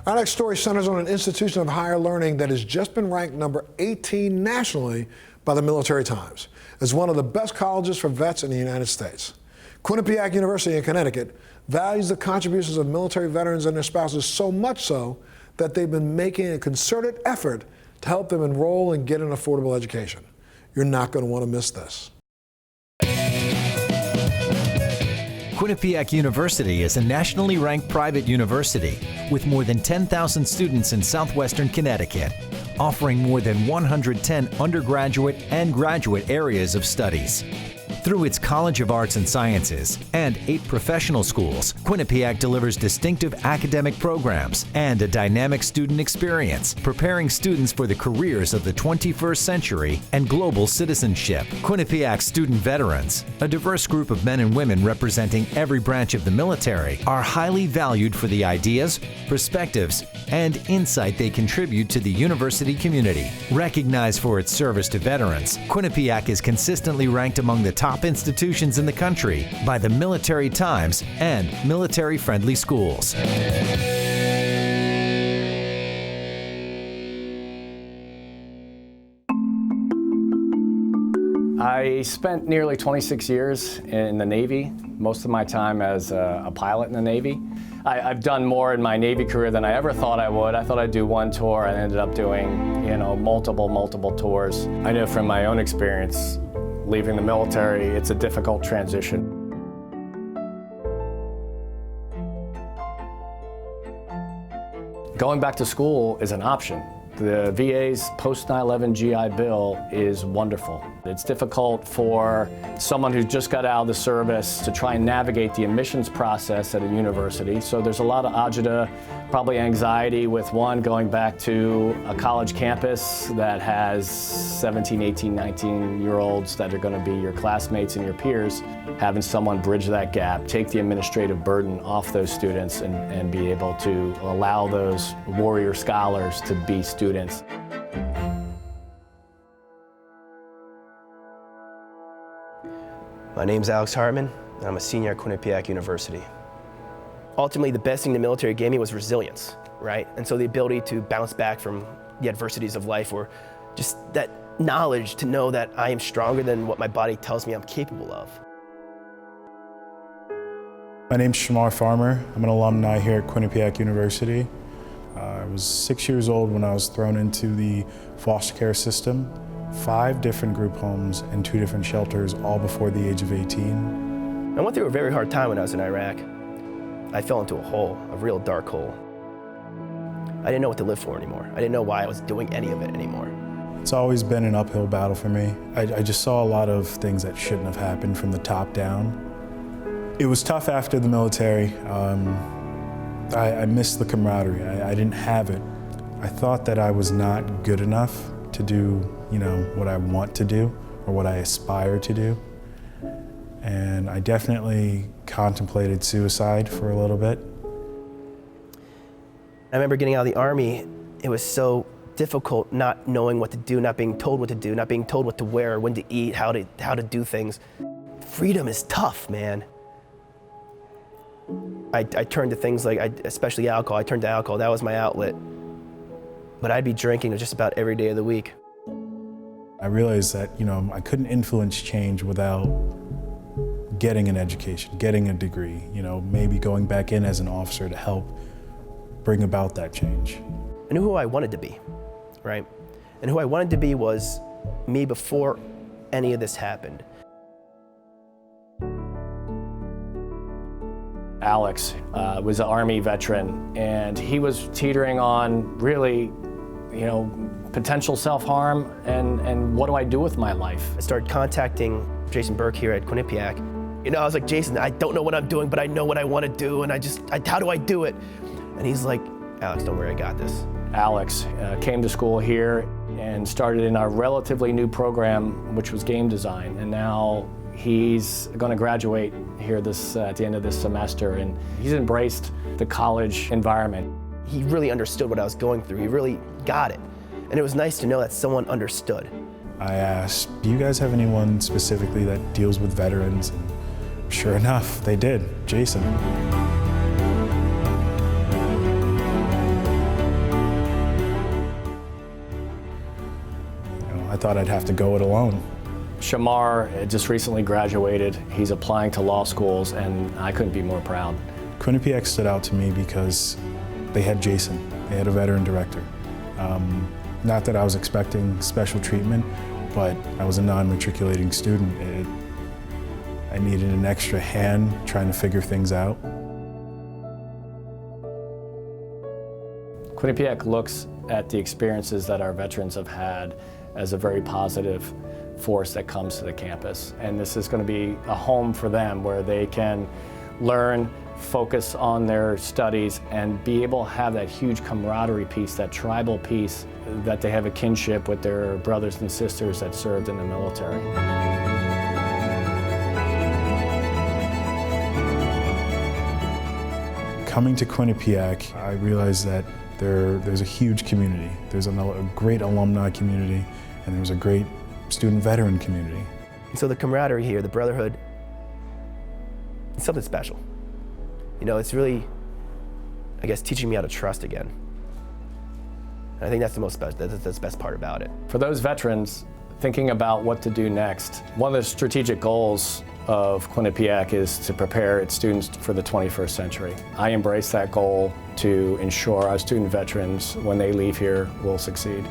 Our next story centers on an institution of higher learning that has just been ranked number 18 nationally by the Military Times as one of the best colleges for vets in the United States. Quinnipiac University in Connecticut values the contributions of military veterans and their spouses so much so that they've been making a concerted effort to help them enroll and get an affordable education. You're not going to want to miss this. Quinnipiac University is a nationally ranked private university with more than 10,000 students in southwestern Connecticut, offering more than 110 undergraduate and graduate areas of studies. Through its College of Arts and Sciences and 8 professional schools, Quinnipiac delivers distinctive academic programs and a dynamic student experience, preparing students for the careers of the 21st century and global citizenship. Quinnipiac student veterans, a diverse group of men and women representing every branch of the military, are highly valued for the ideas, perspectives, and insight they contribute to the university community. Recognized for its service to veterans, Quinnipiac is consistently ranked among the top institutions in the country by the Military Times and military-friendly schools. I spent nearly 26 years in the Navy, most of my time as a pilot in the Navy. I've done more in my Navy career than I ever thought I would. I thought I'd do one tour and ended up doing, multiple tours. I know from my own experience, leaving the military, it's a difficult transition. Going back to school is an option. The VA's post 9/11 GI Bill is wonderful. It's difficult for someone who's just got out of the service to try and navigate the admissions process at a university. So there's a lot of agita, probably anxiety with one going back to a college campus that has 17, 18, 19-year-olds that are going to be your classmates and your peers. Having someone bridge that gap, take the administrative burden off those students and be able to allow those warrior scholars to be students. My name's Alex Hartman, and I'm a senior at Quinnipiac University. Ultimately, the best thing the military gave me was resilience, right? And so the ability to bounce back from the adversities of life, or just that knowledge to know that I am stronger than what my body tells me I'm capable of. My name's SHAMAR Farmer. I'm an alumni here at Quinnipiac University. I was 6 years old when I was thrown into the foster care system. 5 different group homes and 2 different shelters, all before the age of 18. I went through a very hard time when I was in Iraq. I fell into a hole, a real dark hole. I didn't know what to live for anymore. I didn't know why I was doing any of it anymore. It's always been an uphill battle for me. I just saw a lot of things that shouldn't have happened from the top down. It was tough after the military. I missed the camaraderie. I didn't have it. I thought that I was not good enough to do, what I want to do or what I aspire to do. And I definitely contemplated suicide for a little bit. I remember getting out of the Army. It was so difficult not knowing what to do, not being told what to do, not being told what to wear, when to eat, how to do things. Freedom is tough, man. I turned to things like, especially alcohol. I turned to alcohol. That was my outlet. But I'd be drinking just about every day of the week. I realized that, I couldn't influence change without getting an education, getting a degree, maybe going back in as an officer to help bring about that change. I knew who I wanted to be, right? And who I wanted to be was me before any of this happened. Alex was an Army veteran, and he was teetering on really, potential self-harm and what do I do with my life? I started contacting Jason BURKE here at Quinnipiac. I was like, Jason, I don't know what I'm doing, but I know what I want to do, and how do I do it? And he's like, Alex, don't worry, I got this. Alex came to school here and started in our relatively new program, which was game design, and now he's going to graduate here at the end of this semester, and he's embraced the college environment. He really understood what I was going through. He really got it. And it was nice to know that someone understood. I asked, do you guys have anyone specifically that deals with veterans? And sure enough, they did, Jason. I thought I'd have to go it alone. SHAMAR just recently graduated. He's applying to law schools, and I couldn't be more proud. Quinnipiac stood out to me because they had Jason. They had a veteran director. Not that I was expecting special treatment, but I was a non-matriculating student. I needed an extra hand trying to figure things out. Quinnipiac looks at the experiences that our veterans have had as a very positive force that comes to the campus. And this is going to be a home for them where they can learn, focus on their studies, and be able to have that huge camaraderie piece, that tribal piece, that they have a kinship with their brothers and sisters that served in the military. Coming to Quinnipiac, I realized that there's a huge community. There's a great alumni community, and there's a great student veteran community. And so the camaraderie here, the brotherhood, it's something special. You know, it's really, I guess, teaching me how to trust again. And I think that's the best part about it. For those veterans thinking about what to do next, one of the strategic goals of Quinnipiac is to prepare its students for the 21st century. I embrace that goal to ensure our student veterans, when they leave here, will succeed.